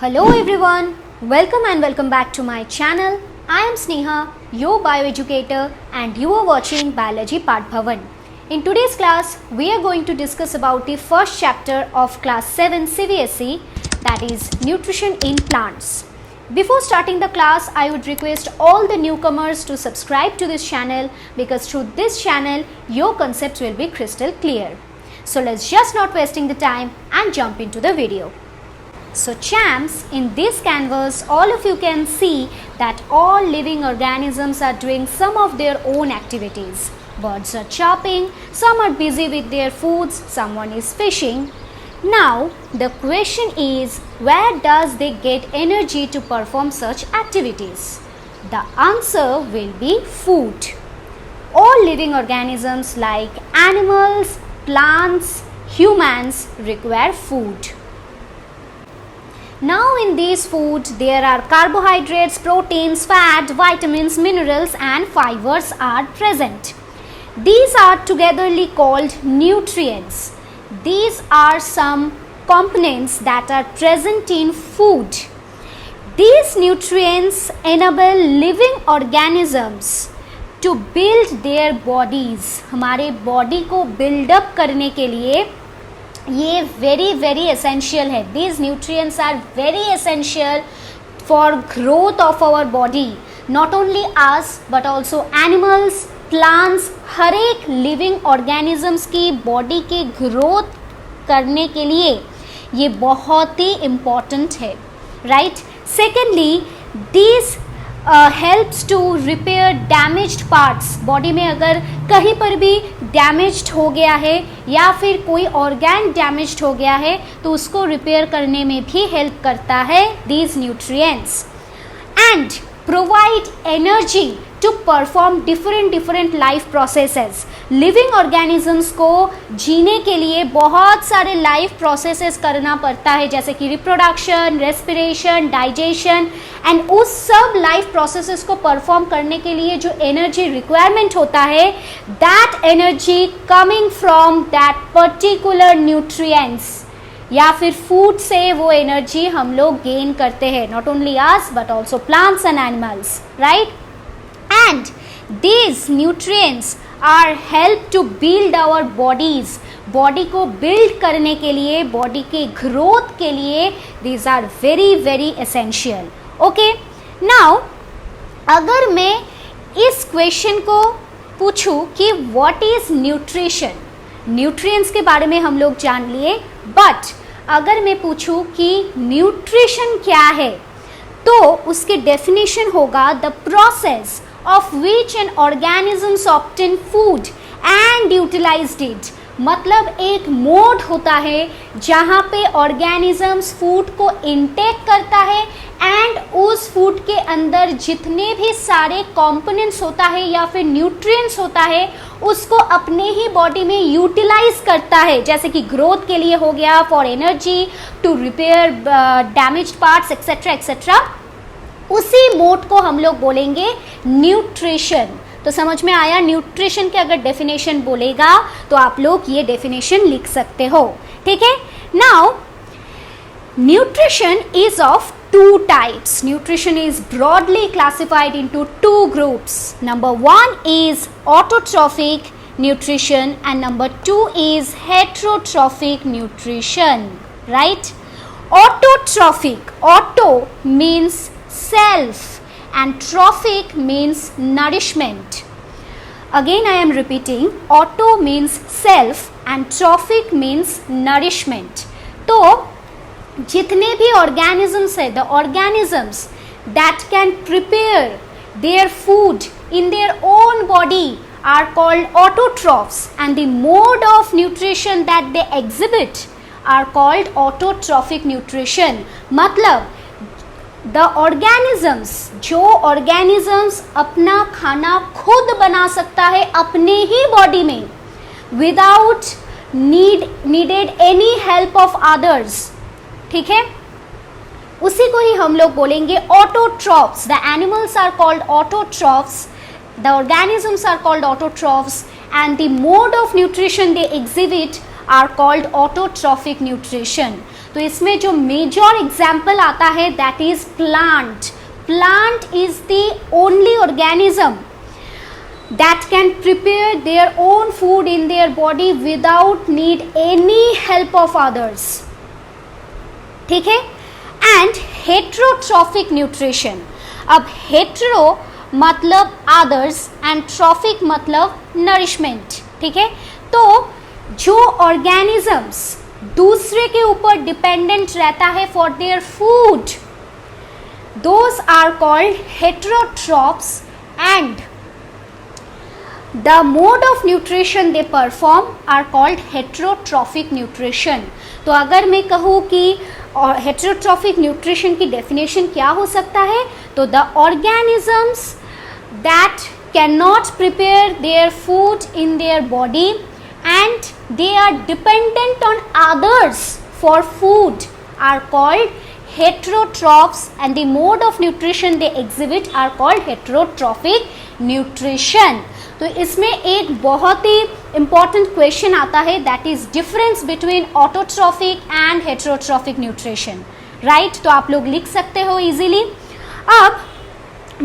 Hello everyone, welcome back to my channel. I am Sneha, your bioeducator, and you are watching Biology Path Bhavan. In today's class, we are going to discuss about the first chapter of class 7 CBSE, that is nutrition in plants. Before starting the class, I would request all the newcomers to subscribe to this channel because through this channel, your concepts will be crystal clear. So let's just not wasting the time and jump into the video. So champs, in this canvas all of you can see that all living organisms are doing some of their own activities. Birds are chirping, some are busy with their foods, someone is fishing. Now the question is, where does they get energy to perform such activities? The answer will be food. All living organisms like animals, plants, humans require food. Now in these foods there are carbohydrates, proteins, fat, vitamins, minerals and fibers are present. These are togetherly called nutrients. These are some components that are present in food. These nutrients enable living organisms to build their bodies. हमारे body को build up करने के लिए ये very essential है. These nutrients are very essential for growth of our body. Not only us but also animals, plants, हर एक living organisms की body के growth करने के लिए ये बहुत ही important है. Right? Secondly, these helps to repair damaged parts. Body में अगर कहीं पर भी डैमेज्ड हो गया है या फिर कोई ऑर्गन डैमेज्ड हो गया है तो उसको रिपेयर करने में भी हेल्प करता है these nutrients and provide energy to perform different life processes. Living organisms को जीने के लिए बहुत सारे लाइफ प्रोसेसेस करना पड़ता है, जैसे कि रिप्रोडक्शन, रेस्पिरेशन, डाइजेशन एंड उस सब लाइफ प्रोसेसेस को परफॉर्म करने के लिए जो एनर्जी रिक्वायरमेंट होता है, that energy coming from that particular nutrients या फिर फूड से वो एनर्जी हम लोग गेन करते हैं. Not only us but also plants and animals, right? And these nutrients are help to build our bodies. Body को बिल्ड करने के लिए, बॉडी के ग्रोथ के लिए these are very essential. Okay, now अगर मैं इस क्वेश्चन को पूछूं कि what is nutrition, न्यूट्रिएंट्स के बारे में हम लोग जान लिए, बट अगर मैं पूछूं कि न्यूट्रिशन क्या है तो उसकी डेफिनेशन होगा the process of which an organisms obtain food and utilized it. मतलब एक मोड होता है जहाँ पे ऑर्गेनिजम्स फूड को इनटेक करता है एंड उस फूड के अंदर जितने भी सारे कंपोनेंट्स होता है या फिर न्यूट्रिएंट्स होता है उसको अपने ही बॉडी में यूटिलाइज करता है, जैसे कि ग्रोथ के लिए हो गया, for energy, to repair damaged parts etcetera etcetera. उसी मोड को हम लोग बोलेंगे न्यूट्रिशन. तो समझ में आया? न्यूट्रिशन के अगर डेफिनेशन बोलेगा तो आप लोग ये डेफिनेशन लिख सकते हो. ठीक है? Now nutrition is of two types. Nutrition is broadly classified into two groups. Number one is autotrophic nutrition and number two is heterotrophic nutrition. Right? Autotrophic. Auto means self and trophic means nourishment. Again I am repeating, auto means self and trophic means nourishment. तो जितने भी organisms है, the organisms that can prepare their food in their own body are called autotrophs and the mode of nutrition that they exhibit are called autotrophic nutrition. मतलब the organisms, जो organisms अपना खाना खुद बना सकता है अपने ही बॉडी में without needed any help of others. ठीक है? उसी को ही हम लोग बोलेंगे autotrophs. The animals are called autotrophs, the organisms are called autotrophs and the mode of nutrition they exhibit are called autotrophic nutrition. तो इसमें जो मेजर एग्जाम्पल आता है that is plant. Plant is the only organism that can prepare their own food in their body without need any help of others. ठीक है. And heterotrophic nutrition. अब hetero मतलब others and trophic मतलब nourishment. ठीक है. तो जो organisms दूसरे के ऊपर डिपेंडेंट रहता है for their food, those are called heterotrophs and the mode of nutrition they perform are called heterotrophic nutrition. तो अगर मैं कहूँ कि heterotrophic nutrition की definition क्या हो सकता है, तो the organisms that cannot prepare their food in their body and they are dependent on others for food are called heterotrophs and the mode of nutrition they exhibit are called heterotrophic nutrition. तो इसमें एक बहुत ही important question आता है that is difference between autotrophic and heterotrophic nutrition, right? तो आप लोग लिख सकते हो easily. अब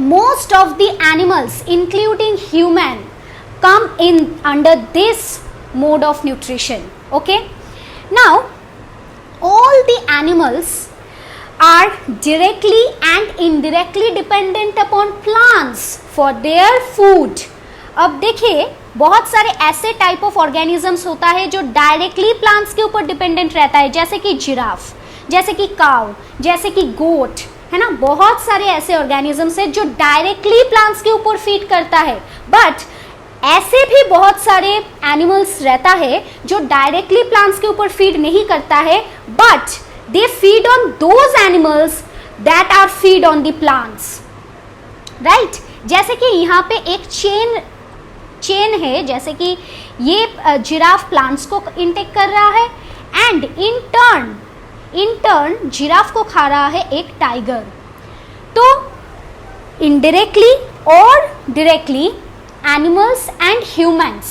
most of the animals including human come in under this mode of nutrition. Okay, now all the animals are directly and indirectly dependent upon plants for their food. अब देखिए बहुत सारे ऐसे टाइप ऑफ ऑर्गेनिजम्स होता है जो directly plants के ऊपर डिपेंडेंट रहता है, जैसे कि जिराफ, जैसे कि काउ, जैसे कि गोट, है ना. बहुत सारे ऐसे ऑर्गेनिजम्स हैं जो डायरेक्टली प्लांट्स के ऊपर फीड करता है. बट ऐसे भी बहुत सारे एनिमल्स रहता है जो डायरेक्टली प्लांट्स के ऊपर फीड नहीं करता है, but they feed on those animals that are feed on the plants, right? जैसे कि यहाँ पे एक चेन है, जैसे कि ये जिराफ प्लांट्स को इंटेक कर रहा है एंड इन टर्न जिराफ को खा रहा है एक टाइगर. तो इनडायरेक्टली और directly animals and humans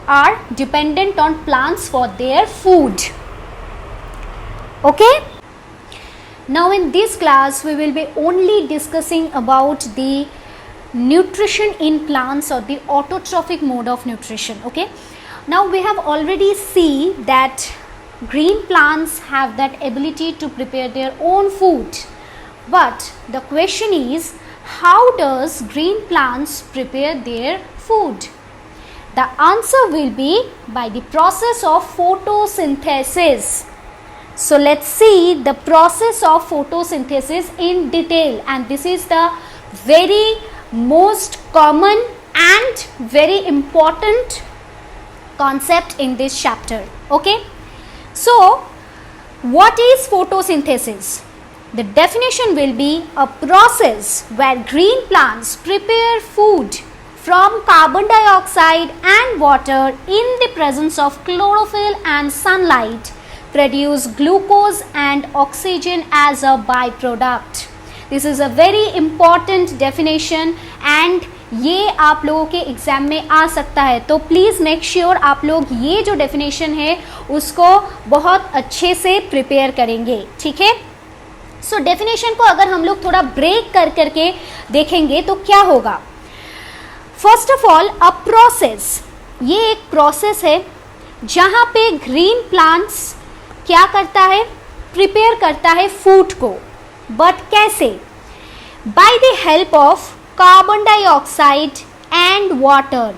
are dependent on plants for their food. Okay, now in this class we will be only discussing about the nutrition in plants or the autotrophic mode of nutrition. Okay, now we have already seen that green plants have that ability to prepare their own food, but the question is, how does green plants prepare their food? The answer will be by the process of photosynthesis. So let's see the process of photosynthesis in detail, and this is the very most common and very important concept in this chapter. Okay, so what is photosynthesis? The definition will be a process where green plants prepare food from carbon dioxide and water in the presence of chlorophyll and sunlight, produce glucose and oxygen as a byproduct. This is a very important definition and ये आप लोगों के exam में आ सकता है. तो please make sure आप लोग ये जो डेफिनेशन है उसको बहुत अच्छे से प्रिपेयर करेंगे. ठीक है. सो डेफिनेशन को अगर हम लोग थोड़ा ब्रेक कर करके देखेंगे तो क्या होगा. First of all a process, ये एक प्रोसेस है जहाँ पे ग्रीन प्लांट्स क्या करता है, प्रिपेयर करता है फूड को. बट कैसे? By the help of carbon dioxide and water.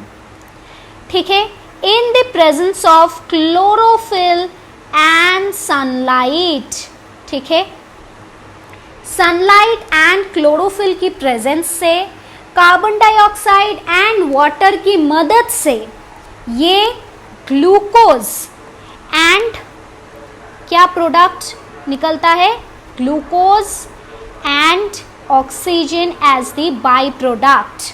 ठीक है. In the presence of chlorophyll and sunlight. ठीक है. सनलाइट एंड क्लोरोफिल की प्रेजेंस से, कार्बन डाइऑक्साइड एंड वाटर की मदद से ये ग्लूकोज एंड क्या प्रोडक्ट निकलता है, glucose and oxygen as the by product.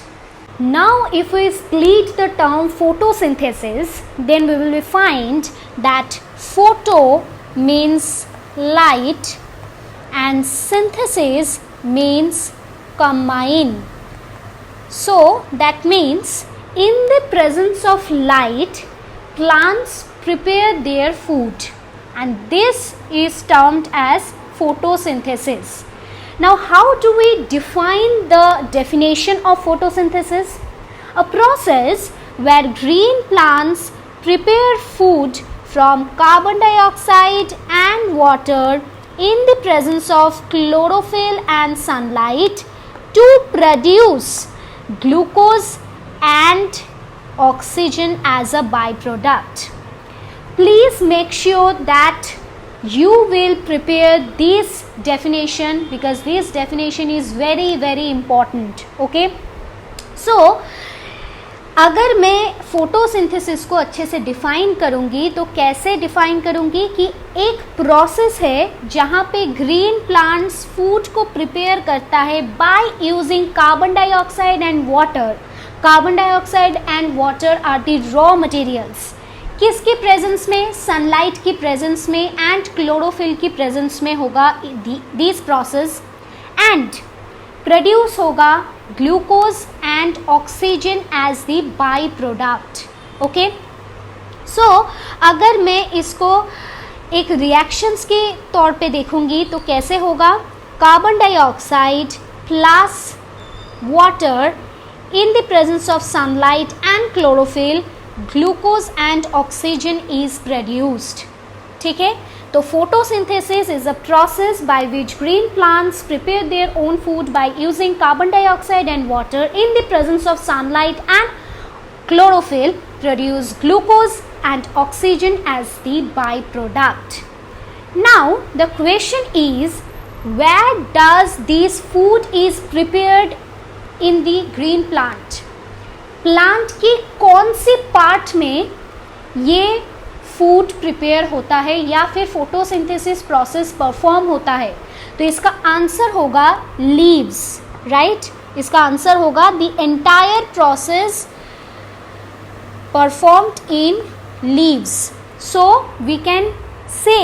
Now if we split the term photosynthesis, then we will find that photo means light and synthesis means combine. So that means in the presence of light, plants prepare their food, and this is termed as photosynthesis. Now, how do we define the definition of photosynthesis? A process where green plants prepare food from carbon dioxide and water in the presence of chlorophyll and sunlight to produce glucose and oxygen as a byproduct. Please make sure that you will prepare this definition because this definition is very important. Okay, so अगर मैं photosynthesis को अच्छे से define करूंगी तो कैसे define करूंगी कि एक प्रोसेस है जहां पे ग्रीन प्लांट्स फूड को प्रिपेयर करता है by using carbon dioxide and water. Carbon dioxide and water are the raw materials. किसकी प्रेजेंस में? सनलाइट की प्रेजेंस में एंड क्लोरोफिल की प्रेजेंस में होगा दिस प्रोसेस एंड प्रोड्यूस होगा glucose and oxygen as the by product. Okay, so अगर मैं इसको एक रिएक्शंस के तौर पे देखूंगी तो कैसे होगा? Carbon dioxide plus water in the presence of sunlight and chlorophyll, glucose and oxygen is produced. ठीक है, तो photosynthesis is a process by which green plants prepare their own food by using carbon dioxide and water in the presence of sunlight and chlorophyll, produce glucose and oxygen as the byproduct. Now the question is, where does this food is prepared in the green plant? Plant की कौन C part में ये food prepare होता है या फिर photosynthesis process perform होता है? तो इसका आंसर होगा लीव्स. राइट, इसका आंसर होगा the entire process performed in leaves. So we can say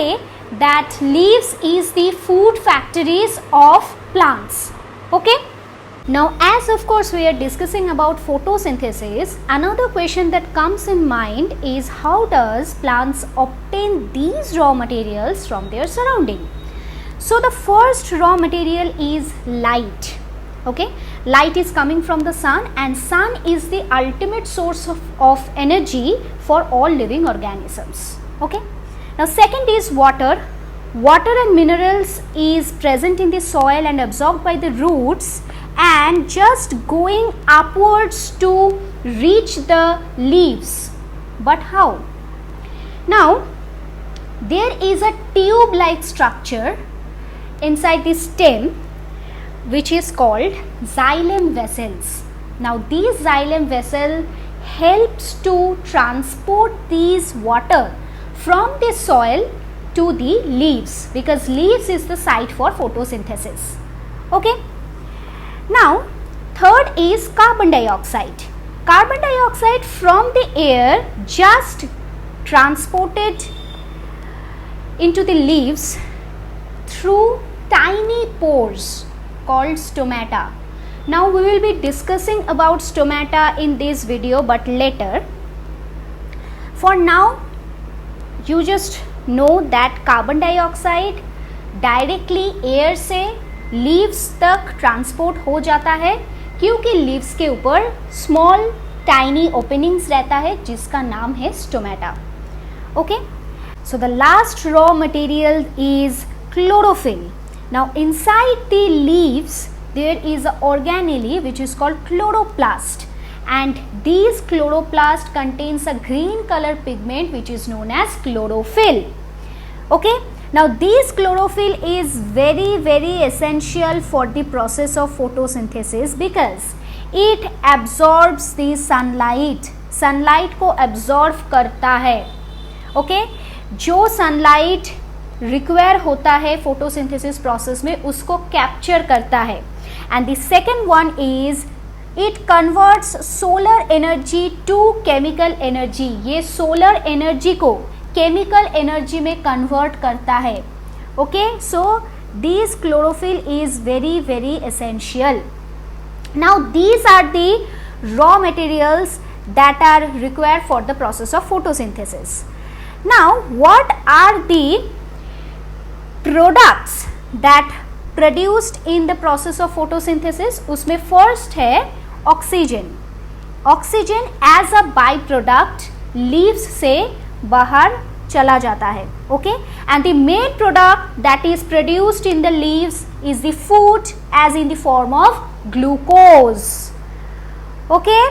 that leaves is the food factories of plants. Okay, now as of course we are discussing about photosynthesis, another question that comes in mind is how does plants obtain these raw materials from their surrounding? So the first raw material is light. Okay, light is coming from the sun and sun is the ultimate source of energy for all living organisms. Okay, now second is water. Water and minerals is present in the soil and absorbed by the roots and just going upwards to reach the leaves. But how? Now there is a tube like structure inside the stem which is called xylem vessels. Now these xylem vessel helps to transport these water from the soil to the leaves because leaves is the site for photosynthesis. Okay, now third is carbon dioxide. Carbon dioxide from the air just transported into the leaves through tiny pores called stomata. Now we will be discussing about stomata in this video but later. For now you just know that carbon dioxide directly air से leaves तक transport हो जाता है क्योंकि leaves के ऊपर small tiny openings रहता है जिसका नाम है stomata. Okay, so the last raw material is chlorophyll. Now inside the leaves there is a organelle which is called chloroplast and these chloroplast contains a green color pigment which is known as chlorophyll. Okay, now this chlorophyll is very essential for the process of photosynthesis because it absorbs the sunlight. sunlight को absorb करता है. Okay, जो sunlight require होता है photosynthesis process में उसको capture करता है. And the second one is it converts solar energy to chemical energy. ये solar energy को केमिकल एनर्जी में कन्वर्ट करता है. Okay, so this chlorophyll is very essential. Now these are the raw materials that are required for the process of photosynthesis. Now, what are the products that produced in the process of photosynthesis? उसमें first है oxygen. Oxygen as a byproduct leaves से बाहर चला जाता है. Okay, and the main product that is produced in the leaves is the food as in the form of glucose. Okay,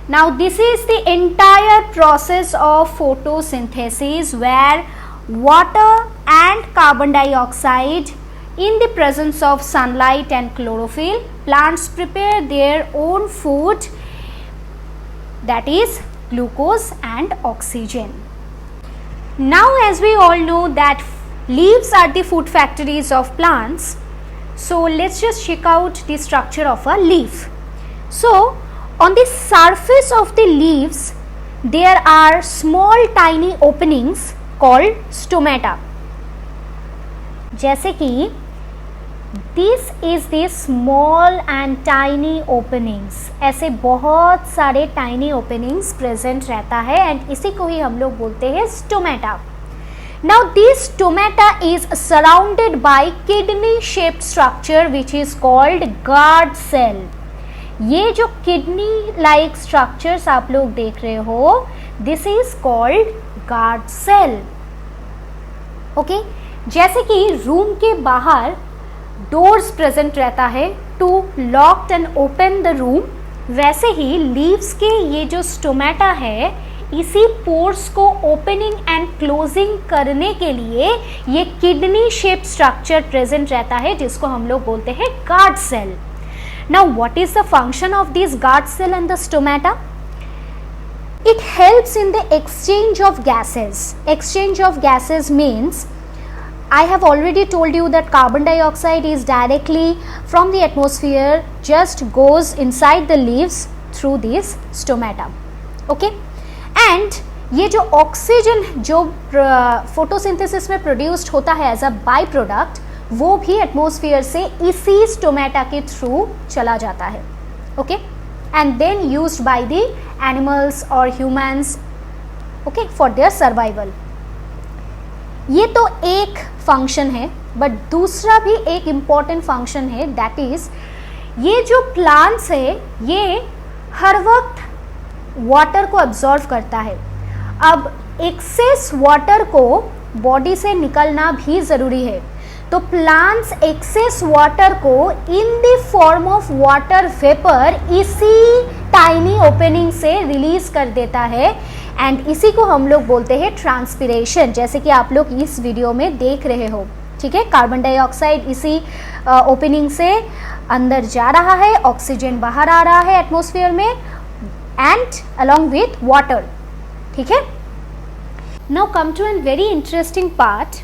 now this is the entire process of photosynthesis where water and carbon dioxide in the presence of sunlight and chlorophyll, plants prepare their own food, that is glucose and oxygen. Now, as we all know that leaves are the food factories of plants, so let's just check out the structure of a leaf. So, on the surface of the leaves, there are small tiny openings called stomata. जैसे कि this is the small and tiny openings, ऐसे बहुत सारे tiny openings present रहता है and इसी को ही हम लोग बोलते हैं stomata. Now this stomata is surrounded by kidney shaped structure which is called guard cell. ये जो किडनी लाइक स्ट्रक्चर्स आप लोग देख रहे हो, this is called guard cell. Okay, जैसे कि रूम के बाहर डोर्स प्रेजेंट रहता है to lock and open the room, वैसे ही लीव्स के ये जो स्टोमेटा है, इसी पोर्स को ओपनिंग एंड क्लोजिंग करने के लिए ये किडनी शेप स्ट्रक्चर प्रेजेंट रहता है जिसको हम लोग बोलते हैं guard cell. Now what is the function of this guard cell and the stomata? It helps in the exchange of gases. Exchange of gases means, I have already told you that carbon dioxide is directly from the atmosphere just goes inside the leaves through this stomata. Okay, and ये जो oxygen जो photosynthesis में produced होता है as a by product, वो भी atmosphere से इसी स्टोमेटा के थ्रू चला जाता है. Okay, and then used by the animals or humans, okay, for their survival. ये तो एक फंक्शन है, बट दूसरा भी एक इम्पॉर्टेंट फंक्शन है, दैट इज ये जो प्लांट्स है ये हर वक्त वाटर को अब्जॉर्व करता है. अब एक्सेस वाटर को बॉडी से निकलना भी ज़रूरी है, तो प्लांट्स एक्सेस वाटर को in the form of water vapour इसी टाइनी ओपनिंग से रिलीज कर देता है एंड इसी को हम लोग बोलते हैं ट्रांसपिरेशन, जैसे कि आप लोग इस वीडियो में देख रहे हो. ठीक है, कार्बन डाइऑक्साइड इसी ओपनिंग से अंदर जा रहा है, ऑक्सीजन बाहर आ रहा है एटमॉस्फेयर में एंड अलोंग विथ वाटर. ठीक है, now come to an very interesting part.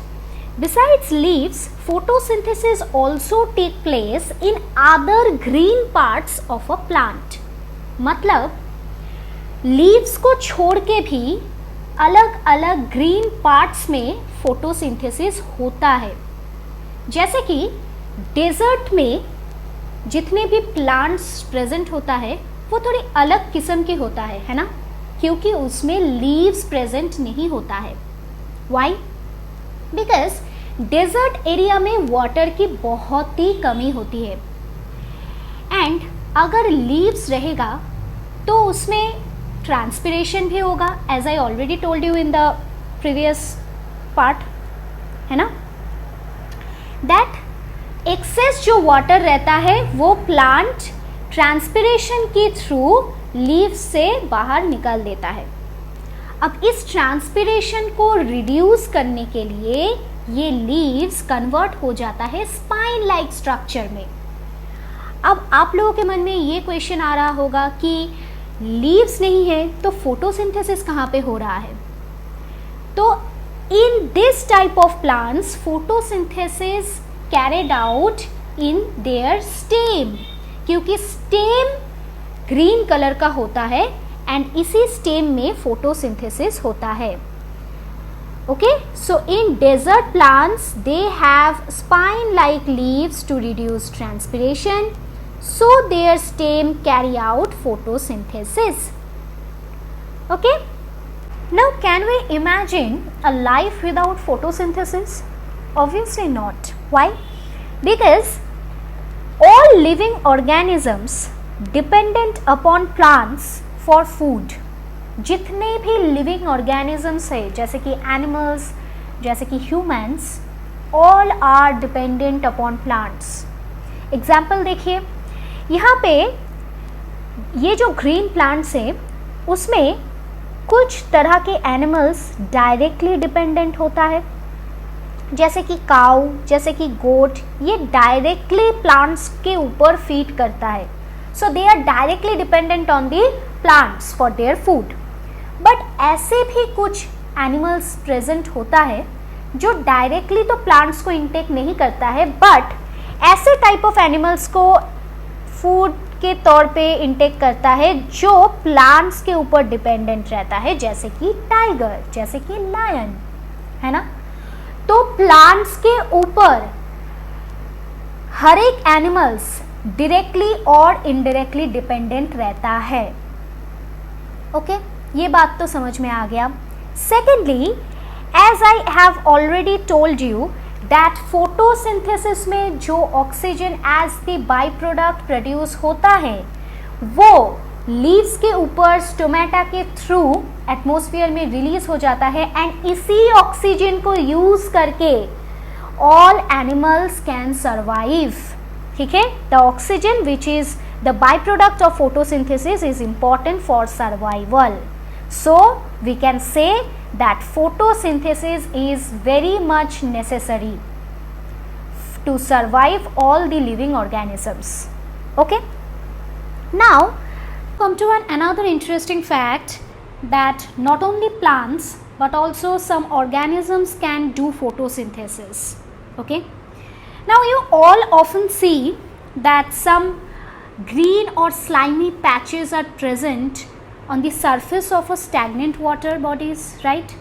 Besides leaves, photosynthesis also take place in other green parts of a plant. मतलब leaves को छोड़ के भी अलग अलग green parts में photosynthesis होता है. जैसे कि डेजर्ट में जितने भी plants present होता है वो थोड़ी अलग किस्म के होता है ना, क्योंकि उसमें leaves present नहीं होता है. Why? बिकॉज डेजर्ट एरिया में वाटर की बहुत ही कमी होती है एंड अगर लीव्स रहेगा तो उसमें ट्रांसपिरेशन भी होगा, as I already told you in the previous part, है ना. दैट एक्सेस जो वाटर रहता है वो प्लांट ट्रांसपिरेशन के थ्रू लीव्स से बाहर निकाल देता है. अब इस ट्रांसपिरेशन को रिड्यूस करने के लिए ये लीव्स कन्वर्ट हो जाता है स्पाइन लाइक स्ट्रक्चर में. अब आप लोगों के मन में ये क्वेश्चन आ रहा होगा कि लीव्स नहीं है तो फोटोसिंथेसिस कहाँ पे हो रहा है? तो in this type of plants photosynthesis carried out in their stem, क्योंकि स्टेम ग्रीन कलर का होता है एंड इसी स्टेम में फोटोसिंथेसिस होता है. Okay, so in desert plants they have spine like leaves to reduce transpiration, so their stem carry out photosynthesis. Okay, Now, can we imagine a life without photosynthesis? Obviously not. Why? Because all living organisms dependent upon plants for food. जितने भी living organisms है, जैसे कि animals, जैसे कि humans, all are dependent upon plants. Example देखिए, यहाँ पे ये जो ग्रीन प्लांट्स है उसमें कुछ तरह के एनिमल्स डायरेक्टली डिपेंडेंट होता है, जैसे कि काऊ, जैसे कि गोट, ये डायरेक्टली प्लांट्स के ऊपर फीड करता है. So they are directly dependent on the plants for their food. But ऐसे भी कुछ एनिमल्स प्रेजेंट होता है जो डायरेक्टली तो प्लांट्स को इंटेक नहीं करता है, बट ऐसे टाइप ऑफ एनिमल्स को फूड के तौर पे इंटेक करता है जो प्लांट्स के ऊपर डिपेंडेंट रहता है, जैसे कि टाइगर, जैसे कि लायन, है ना. तो प्लांट्स के ऊपर हर एक एनिमल्स डायरेक्टली और इनडायरेक्टली डिपेंडेंट रहता है. ओके, ये बात तो समझ में आ गया. Secondly, as I have already told you that photosynthesis में जो oxygen as the by product produce होता है वो लीव्स के ऊपर स्टोमेटा के थ्रू एटमॉस्फेयर में रिलीज हो जाता है, एंड इसी ऑक्सीजन को यूज करके ऑल एनिमल्स कैन सर्वाइव. ठीक है, the oxygen which is the by product of photosynthesis is important for survival. So we can say that photosynthesis is very much necessary to survive all the living organisms. Okay, now come to another interesting fact that not only plants but also some organisms can do photosynthesis. Okay, now you all often see that some green or slimy patches are present on the surface of a stagnant water bodies, right?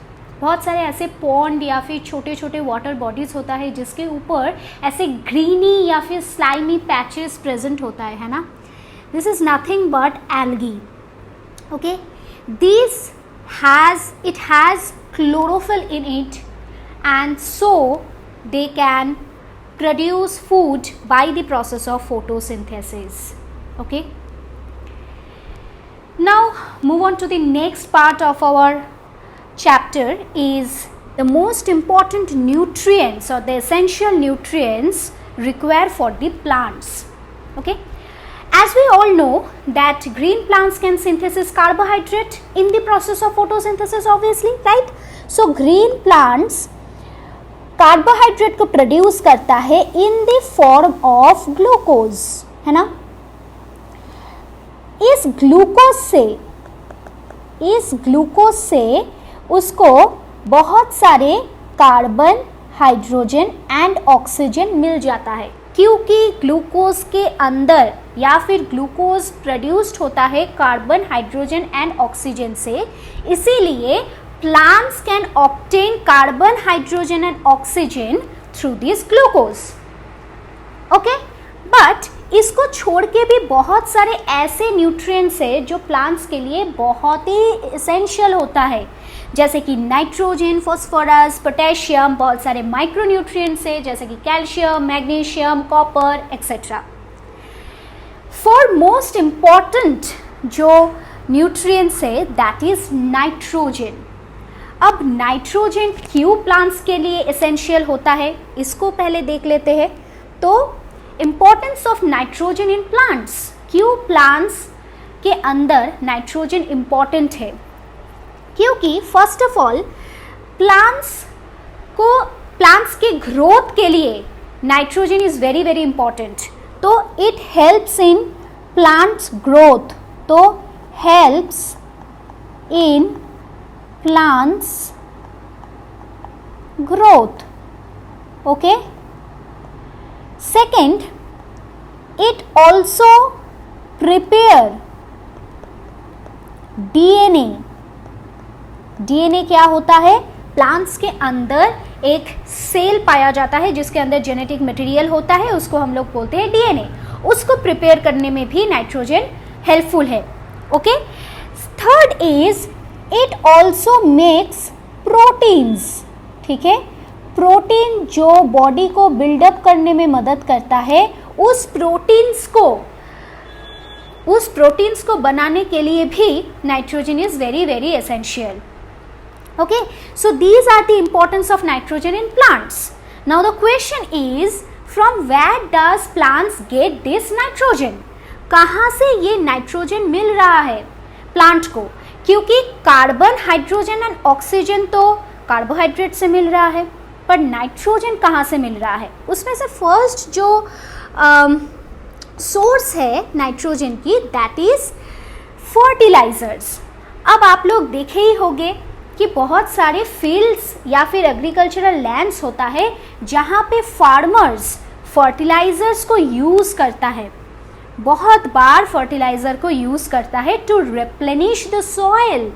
बहुत सारे ऐसे pond या फिर छोटे छोटे water bodies होता है जिसके ऊपर ऐसे ग्रीनी या फिर स्लाइमी पैचेस प्रेजेंट होता है ना. This is nothing but algae. Okay, this has chlorophyll in it, and so they can produce food by the process of photosynthesis. Okay, now move on to the next part of our chapter is the most important nutrients or the essential nutrients required for the plants. Okay, as we all know that green plants can synthesize carbohydrate in the process of photosynthesis, obviously, right? So green plants carbohydrate को produce करता है in the form of glucose, है ना. इस glucose से उसको बहुत सारे कार्बन, हाइड्रोजन एंड ऑक्सीजन मिल जाता है, क्योंकि ग्लूकोज के अंदर या फिर ग्लूकोज प्रोड्यूस्ड होता है कार्बन, हाइड्रोजन एंड ऑक्सीजन से. इसीलिए plants can obtain carbon, hydrogen and oxygen through this glucose. Okay, but इसको छोड़ के भी बहुत सारे ऐसे न्यूट्रिएंट्स है जो प्लांट्स के लिए बहुत ही एसेंशियल होता है, जैसे कि नाइट्रोजन, फॉस्फोरस, पोटेशियम. बहुत सारे माइक्रो न्यूट्रिएंट्स है जैसे कि calcium, magnesium, copper etcetera. For most important जो न्यूट्रिएंट्स है दैट इज नाइट्रोजन. अब नाइट्रोजन क्यों प्लांट्स के लिए एसेंशियल होता है इसको पहले देख लेते हैं. तो importance of nitrogen in plants, क्यों प्लांट्स के अंदर नाइट्रोजन इम्पॉर्टेंट है, क्योंकि फर्स्ट ऑफ ऑल प्लांट्स के ग्रोथ के लिए nitrogen is very very important. तो it helps in plants growth. तो helps in plants growth. Okay, second, it also prepare DNA. DNA क्या होता है? प्लांट्स के अंदर एक सेल पाया जाता है जिसके अंदर जेनेटिक मटेरियल होता है, उसको हम लोग बोलते हैं DNA. उसको प्रिपेयर करने में भी नाइट्रोजन हेल्पफुल है. Okay, third is it also makes proteins, ठीक है, प्रोटीन जो बॉडी को बिल्डअप करने में मदद करता है, उस प्रोटीन्स को बनाने के लिए भी nitrogen is very very essential. Okay, so these are the importance of nitrogen in plants. Now the question is, from where does plants get this nitrogen? कहाँ से ये नाइट्रोजन मिल रहा है प्लांट को? क्योंकि कार्बन, हाइड्रोजन एंड ऑक्सीजन तो carbohydrate से मिल रहा है, पर नाइट्रोजन कहाँ से मिल रहा है? उसमें से फर्स्ट जो सोर्स है नाइट्रोजन की, दैट इज फर्टिलाइजर्स. अब आप लोग देखे ही होंगे कि बहुत सारे फील्ड्स या फिर एग्रीकल्चरल लैंड्स होता है जहाँ पे फार्मर्स फर्टिलाइजर्स को यूज़ करता है, बहुत बार फर्टिलाइज़र को यूज़ करता है टू रिप्लेनिश द सॉइल.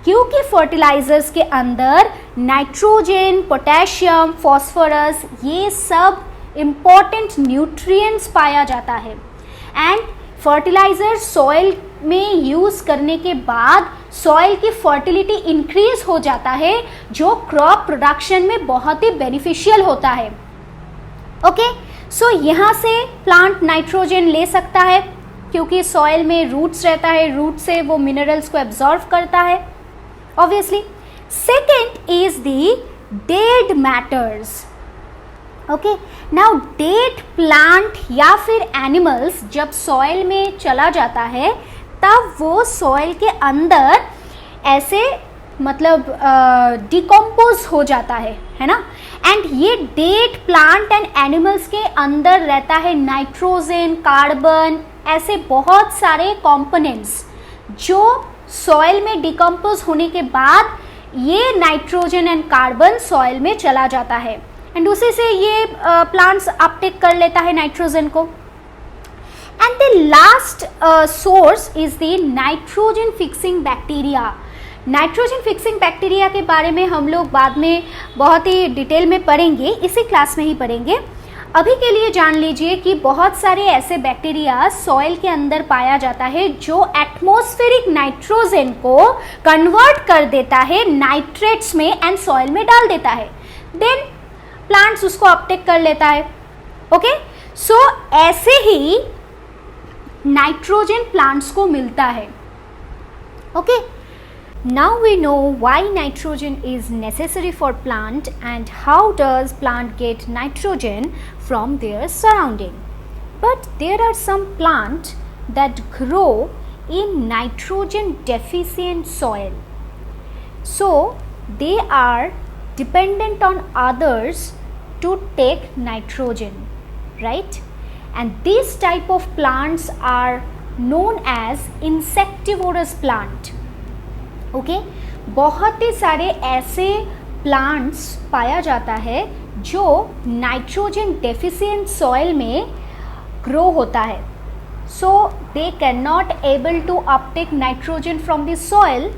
क्योंकि फर्टिलाइजर्स के अंदर नाइट्रोजन, पोटेशियम, फॉस्फोरस, ये सब इम्पॉर्टेंट न्यूट्रिएंट्स पाया जाता है. एंड फर्टिलाइज़र सॉइल में यूज़ करने के बाद सॉइल की फर्टिलिटी इंक्रीज हो जाता है, जो क्रॉप प्रोडक्शन में बहुत ही बेनिफिशियल होता है. ओके, सो यहाँ से प्लांट नाइट्रोजन ले सकता है क्योंकि सॉइल में रूट्स रहता है, रूट से वो मिनरल्स को एब्जॉर्व करता है obviously. Second is the dead matters. Okay, now dead plant या फिर एनिमल्स जब सॉइल में चला जाता है तब वो सॉइल के अंदर ऐसे मतलब डिकम्पोज हो जाता है ना. एंड ये डेड प्लांट एंड एनिमल्स के अंदर रहता है नाइट्रोजन, कार्बन, ऐसे बहुत सारे कंपोनेंट्स जो सॉइल में डिकम्पोज होने के बाद ये नाइट्रोजन एंड कार्बन सॉइल में चला जाता है एंड उसी से ये प्लांट्स अपटेक कर लेता है नाइट्रोजन को. And the last source is the nitrogen fixing bacteria. Nitrogen fixing bacteria के बारे में हम लोग बाद में बहुत ही डिटेल में पढ़ेंगे, इसी क्लास में ही पढ़ेंगे. अभी के लिए जान लीजिए कि बहुत सारे ऐसे बैक्टीरिया सॉइल के अंदर पाया जाता है जो एटमॉस्फेरिक नाइट्रोजन को कन्वर्ट कर देता है नाइट्रेट्स में एंड सॉइल में डाल देता है. देन प्लांट्स उसको अपटेक कर लेता है. ओके, सो ऐसे ही नाइट्रोजन प्लांट्स को मिलता है. Okay, now we know why nitrogen is necessary for plant and how does plant get nitrogen from their surrounding. But there are some plant that grow in nitrogen deficient soil, so they are dependent on others to take nitrogen, right? And these type of plants are known as insectivorous plant. Okay, बहुत ही सारे ऐसे plants पाया जाता है जो nitrogen deficient soil में grow होता है. So they cannot able to uptake nitrogen from the soil.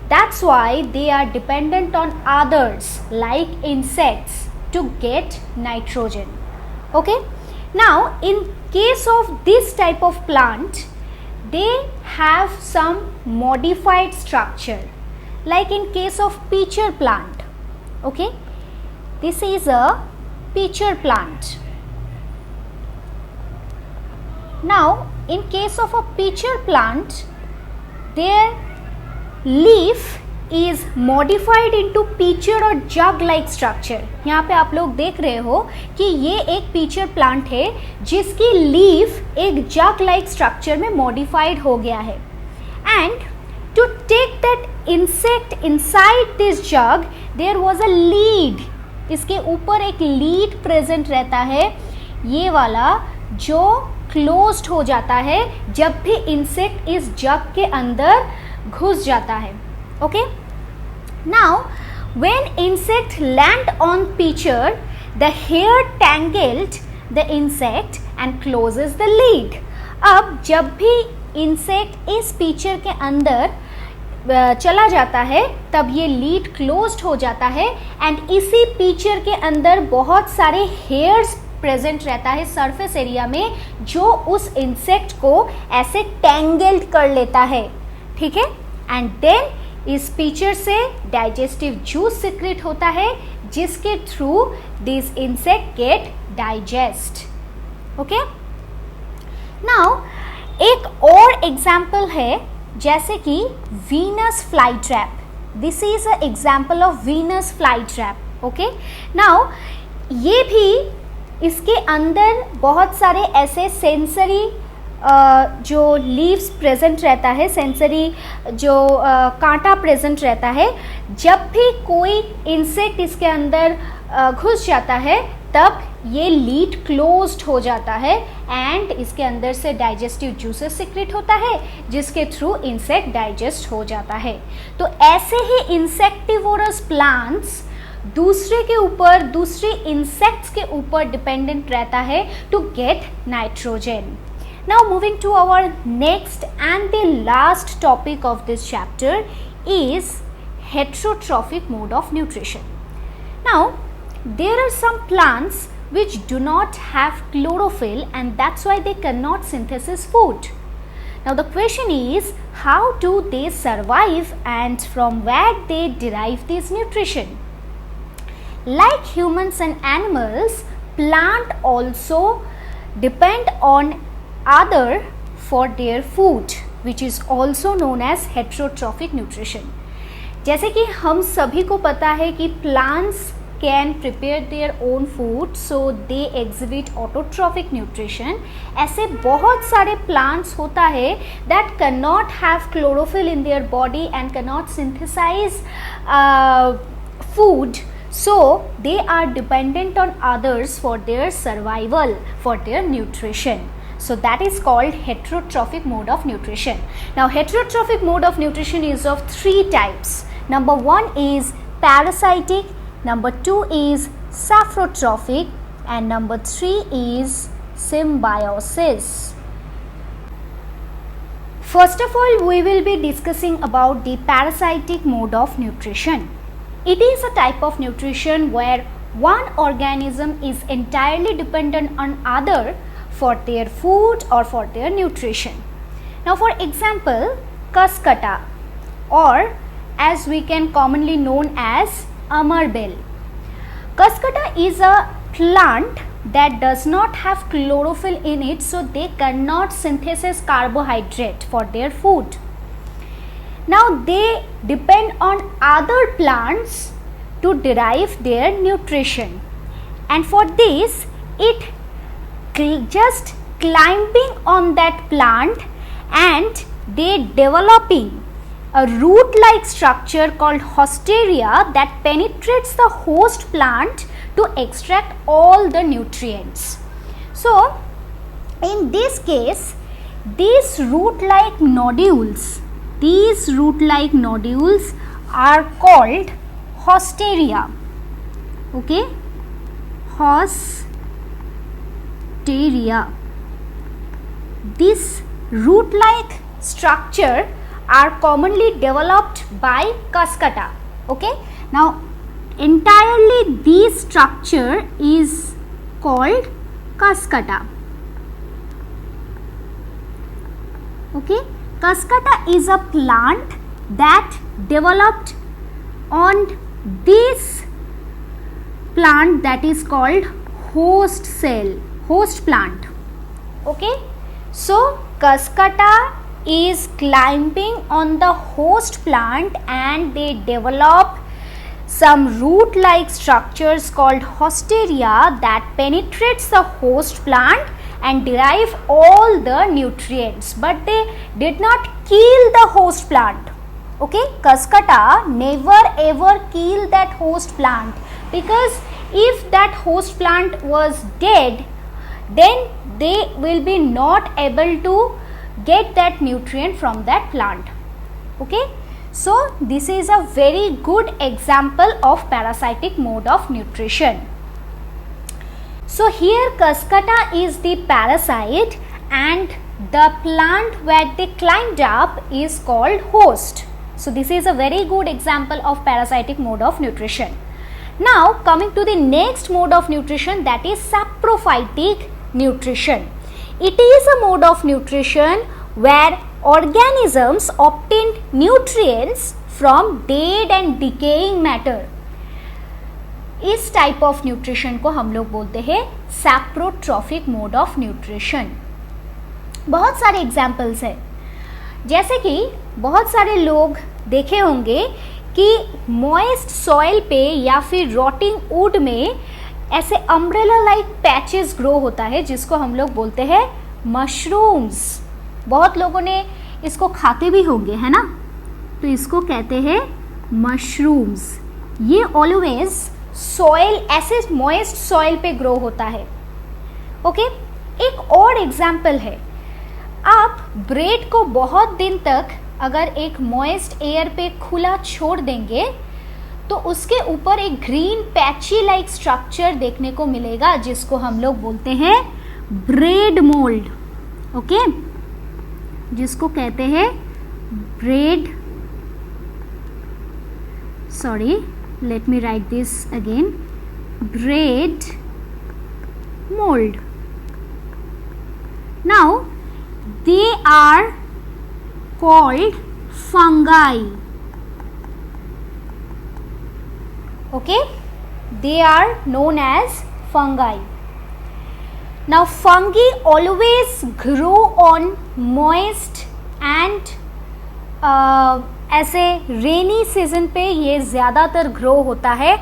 That's why they are dependent on others like insects to get nitrogen. Okay, now in case of this type of plant, they have some modified structure, like in case of pitcher plant. Okay, this is a pitcher plant. Now in case of a pitcher plant, their leaf is modified into pitcher और jug like structure. यहाँ पे आप लोग देख रहे हो कि ये एक पिचर प्लांट है जिसकी लीफ एक जग लाइक स्ट्रक्चर में मॉडिफाइड हो गया है. And to take that insect inside this jug there was a lid. इसके ऊपर एक लीड प्रेजेंट रहता है, ये वाला, जो क्लोज्ड हो जाता है जब भी इंसेक्ट इस जग के अंदर घुस जाता है. Okay, now when insect land on pitcher the hair tangled the insect and closes the lid. अब जब भी इंसेक्ट इस पिचर के अंदर चला जाता है तब ये लीड क्लोज्ड हो जाता है एंड इसी पिचर के अंदर बहुत सारे हेयर्स प्रेजेंट रहता है सरफेस एरिया में जो उस इंसेक्ट को ऐसे टैंगल्ड कर लेता है. ठीक है, एंड देन इस फीचर से डाइजेस्टिव जूस सिक्रेट होता है जिसके through this insect get digest. Okay, now एक और एग्जाम्पल है जैसे कि Venus fly trap. This is a example of Venus fly trap. Okay, now ये भी इसके अंदर बहुत सारे ऐसे सेंसरी जो लीव्स प्रेजेंट रहता है, सेंसरी जो कांटा प्रेजेंट रहता है. जब भी कोई इंसेक्ट इसके अंदर घुस जाता है तब ये लीड क्लोज्ड हो जाता है एंड इसके अंदर से डाइजेस्टिव जूसेस सीक्रेट होता है जिसके थ्रू इंसेक्ट डाइजेस्ट हो जाता है. तो ऐसे ही इंसेक्टिवोरस प्लांट्स दूसरे के ऊपर, दूसरे इंसेक्ट्स के ऊपर डिपेंडेंट रहता है to get nitrogen. Now moving to our next and the last topic of this chapter is heterotrophic mode of nutrition. Now there are some plants which do not have chlorophyll and that's why they cannot synthesize food. Now the question is, how do they survive and from where they derive this nutrition? Like humans and animals, plant also depend on other for their food which is also known as heterotrophic nutrition. जैसे कि हम सभी को पता है कि plants can prepare their own food so they exhibit autotrophic nutrition. ऐसे बहुत सारे plants होता है that cannot have chlorophyll in their body and cannot synthesize food, so they are dependent on others for their survival, for their nutrition. So that is called heterotrophic mode of nutrition. Now heterotrophic mode of nutrition is of three types. Number one is parasitic, number two is saprotrophic and number three is symbiosis. First of all, we will be discussing about the parasitic mode of nutrition. It is a type of nutrition where one organism is entirely dependent on other for their food or for their nutrition. Now for example, Cuscuta, or as we can commonly known as Amarbel. Cuscuta is a plant that does not have chlorophyll in it, so they cannot synthesize carbohydrate for their food. Now they depend on other plants to derive their nutrition, and for this it just climbing on that plant and they developing a root like structure called hosteria that penetrates the host plant to extract all the nutrients. So in this case, these root like nodules are called hosteria. Okay, This root-like structure are commonly developed by Cuscuta. Okay, now entirely this structure is called Cuscuta. Okay, Cuscuta is a plant that developed on this plant that is called host plant. Okay, so Cuscuta is climbing on the host plant and they develop some root like structures called hosteria that penetrates the host plant and derive all the nutrients, but they did not kill the host plant. Okay, Cuscuta never ever killed that host plant, because if that host plant was dead, then they will be not able to get that nutrient from that plant. Okay, so this is a very good example of parasitic mode of nutrition. So here Cuscuta is the parasite and the plant where they climbed up is called host. So this is a very good example of parasitic mode of nutrition. Now coming to the next mode of nutrition, that is saprophytic nutrition. It is a mode of nutrition where organisms obtain nutrients from dead and decaying matter. इस type of nutrition को हम लोग बोलते हैं सैप्रोट्रॉफिक mode of nutrition. बहुत सारे examples है, जैसे कि बहुत सारे लोग देखे होंगे कि मॉइस्ट सॉइल पे या फिर रॉटिंग वुड में ऐसे अम्ब्रेला लाइक पैचेस ग्रो होता है, जिसको हम लोग बोलते हैं मशरूम्स. बहुत लोगों ने इसको खाते भी होंगे, है ना. तो इसको कहते हैं मशरूम्स. ये ऑलवेज सॉइल, ऐसे मॉइस्ट सॉइल पे ग्रो होता है. ओके, एक और एग्जाम्पल है. आप ब्रेड को बहुत दिन तक अगर एक मॉइस्ट एयर पे खुला छोड़ देंगे तो उसके ऊपर एक ग्रीन पैची लाइक स्ट्रक्चर देखने को मिलेगा, जिसको हम लोग बोलते हैं ब्रेड मोल्ड. ओके, जिसको कहते हैं bread, sorry, let me write this again, bread mold. Now they are called fungi. Okay, they are known as fungi. Now fungi always grow on moist and ऐसे रेनी सीजन पे ये ज़्यादातर grow होता है.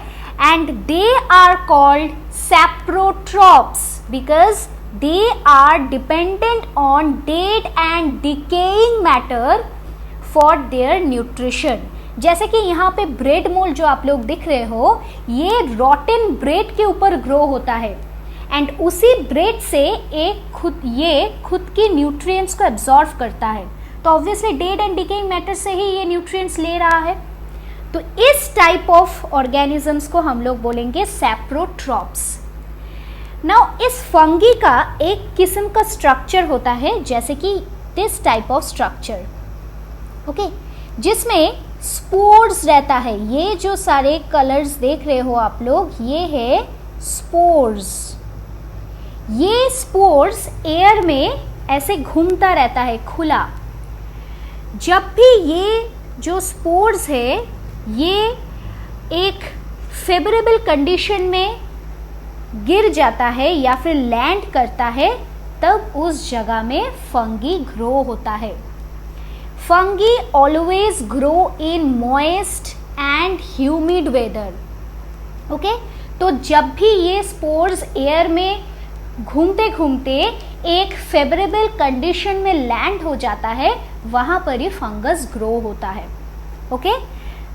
And they are called saprotrophs because they are dependent on dead and decaying matter for their nutrition. जैसे कि यहाँ पे ब्रेड मोल्ड जो आप लोग दिख रहे हो, ये रॉटन ब्रेड के ऊपर ग्रो होता है एंड उसी ब्रेड से ये खुद की न्यूट्रिएंट्स को एब्जॉर्व करता है. तो obviously dead and decaying matter से ही ये न्यूट्रिएंट्स ले रहा है. तो इस टाइप ऑफ ऑर्गेनिजम्स को हम लोग बोलेंगे सैप्रोट्रॉप्स. नाउ इस फंगी का एक किस्म का स्ट्रक्चर होता है, जैसे कि this type of structure. Okay, जिसमें स्पोर्स रहता है. ये जो सारे कलर्स देख रहे हो आप लोग, ये है स्पोर्स. ये स्पोर्स एयर में ऐसे घूमता रहता है खुला. जब भी ये जो स्पोर्स है ये एक फेवरेबल कंडीशन में गिर जाता है या फिर लैंड करता है, तब उस जगह में फंगी ग्रो होता है. Fungi always grow in moist and humid weather. Okay, तो जब भी ये स्पोर्स एयर में घूमते घूमते एक फेवरेबल कंडीशन में लैंड हो जाता है, वहाँ पर ही फंगस ग्रो होता है. Okay,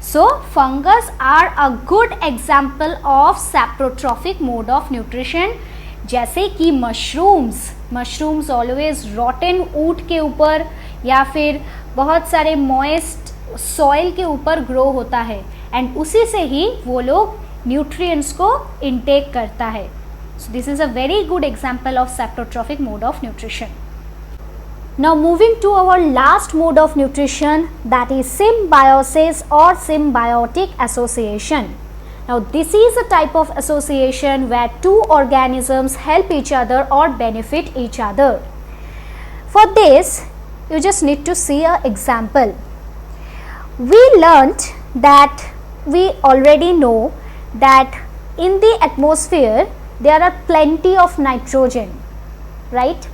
so fungus are a good example of saprotrophic mode of nutrition. जैसे कि मशरूम्स ऑलवेज रॉटन वुड के ऊपर या फिर बहुत सारे मॉइस्ट सॉइल के ऊपर ग्रो होता है एंड उसी से ही वो लोग न्यूट्रिएंट्स को इनटेक करता है. So this is a very good example of saprotrophic mode of nutrition. Now moving to our last mode of nutrition, that is symbiosis or symbiotic association. Now this is a type of association where two organisms help each other or benefit each other. For this you just need to see an example. We learnt that we already know that in the atmosphere there are plenty of nitrogen, right?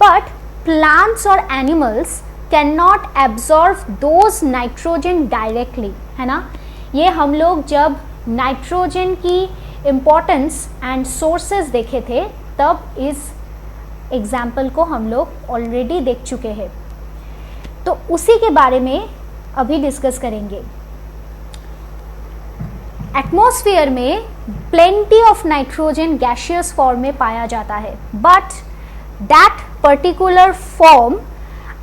But plants or animals cannot absorb those nitrogen directly, है ना. ये हम लोग जब nitrogen की importance and sources देखे थे, तब इस एग्जाम्पल को हम लोग ऑलरेडी देख चुके हैं. तो उसी के बारे में अभी डिस्कस करेंगे. एटमॉस्फेयर में plenty of nitrogen gaseous form में पाया जाता है, but that particular form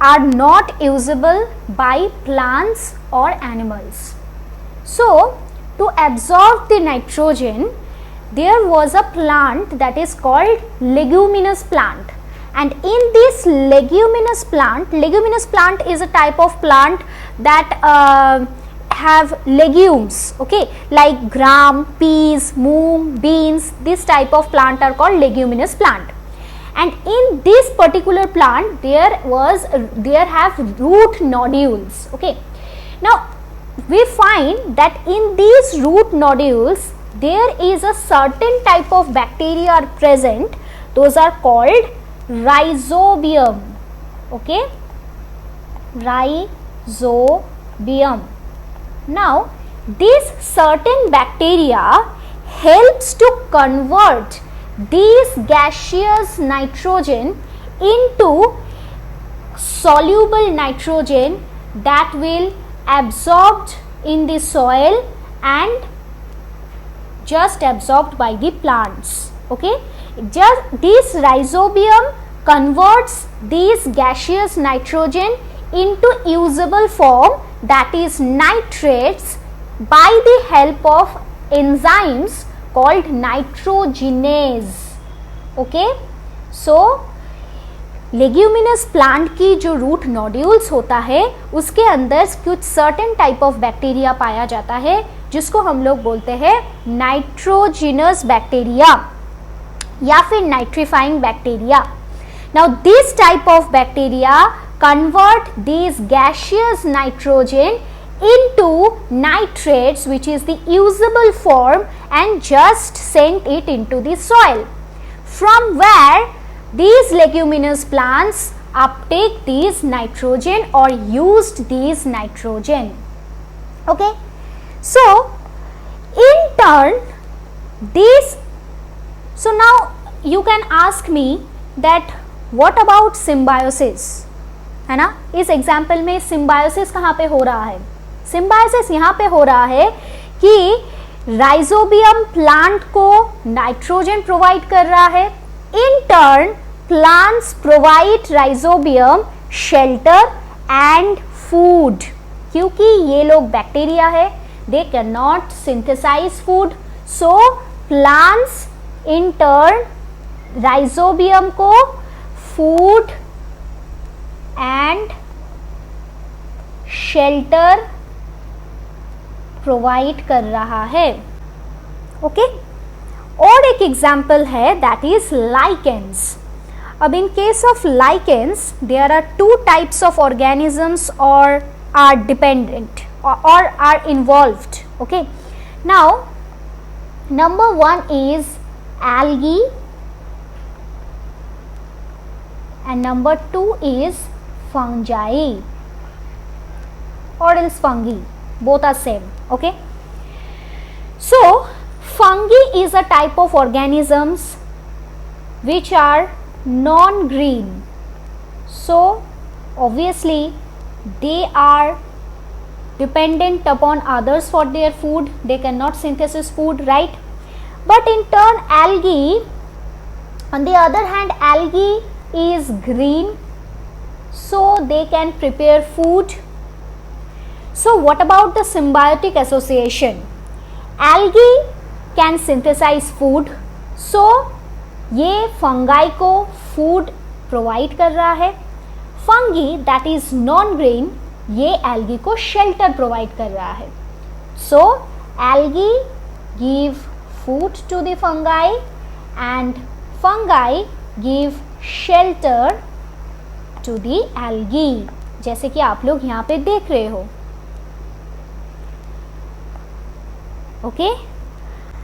are not usable by plants और animals. So to absorb the nitrogen there was a plant that is called leguminous plant, and in this leguminous plant is a type of plant that have legumes, okay, like gram, peas, moong, beans. This type of plant are called leguminous plant, and in this particular plant there have root nodules. Okay, now we find that in these root nodules there is a certain type of bacteria are present. Those are called rhizobium. Okay, rhizobium. Now this certain bacteria helps to convert these gaseous nitrogen into soluble nitrogen that will absorbed in the soil and just absorbed by the plants. Okay, just this rhizobium converts these gaseous nitrogen into usable form, that is nitrates, by the help of enzymes called nitrogenase. Okay, so leguminous plant की जो root nodules होता है उसके अंदर कुछ certain type of bacteria पाया जाता है जिसको हम लोग बोलते हैं नाइट्रोजिनस बैक्टीरिया या फिर nitrifying bacteria. Now this type of bacteria convert these gaseous nitrogen into nitrates, which is the usable form, and just send it into the soil, from where these leguminous plants uptake these nitrogen or used these nitrogen. Okay, so in turn this, so now you can ask me that what about symbiosis, है ना. इस example में symbiosis कहाँ पे हो रहा है? Symbiosis यहाँ पे हो रहा है कि राइजोबियम प्लांट को नाइट्रोजन प्रोवाइड कर रहा है. In turn plants provide rhizobium shelter and food. क्योंकि ये लोग बैक्टीरिया है, they can not synthesise food, so plants in turn rhizobium को फूड एंड शेल्टर प्रोवाइड कर रहा है. ओके, और एक एग्जाम्पल है दैट इज लाइकेंस. अब in case of lichens there are two types of organisms और are dependent or are involved. Okay, now number one is algae and number two is fungi or else fungi, both are same. Okay, so fungi is a type of organisms which are non-green, so obviously they are dependent upon others for their food, they cannot synthesize food, right? But in turn algae, on the other hand, algae is green, so they can prepare food. So what about the symbiotic association? Algae can synthesize food, so ये fungi को food provide कर रहा है. Fungi that is non-green, ये algae को shelter provide कर रहा है. So algae give food to the fungi and fungi give shelter to the algae, जैसे कि आप लोग यहाँ पे देख रहे हो. Okay,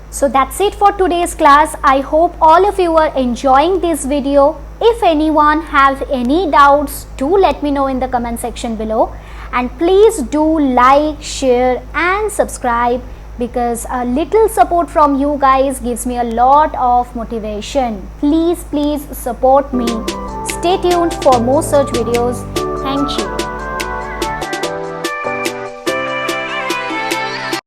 so that's it for today's class. I hope all of you are enjoying this video. If anyone have any doubts, do let me know in the comment section below, and please do like, share and subscribe, because a little support from you guys gives me a lot of motivation. Please support me. Stay tuned for more such videos.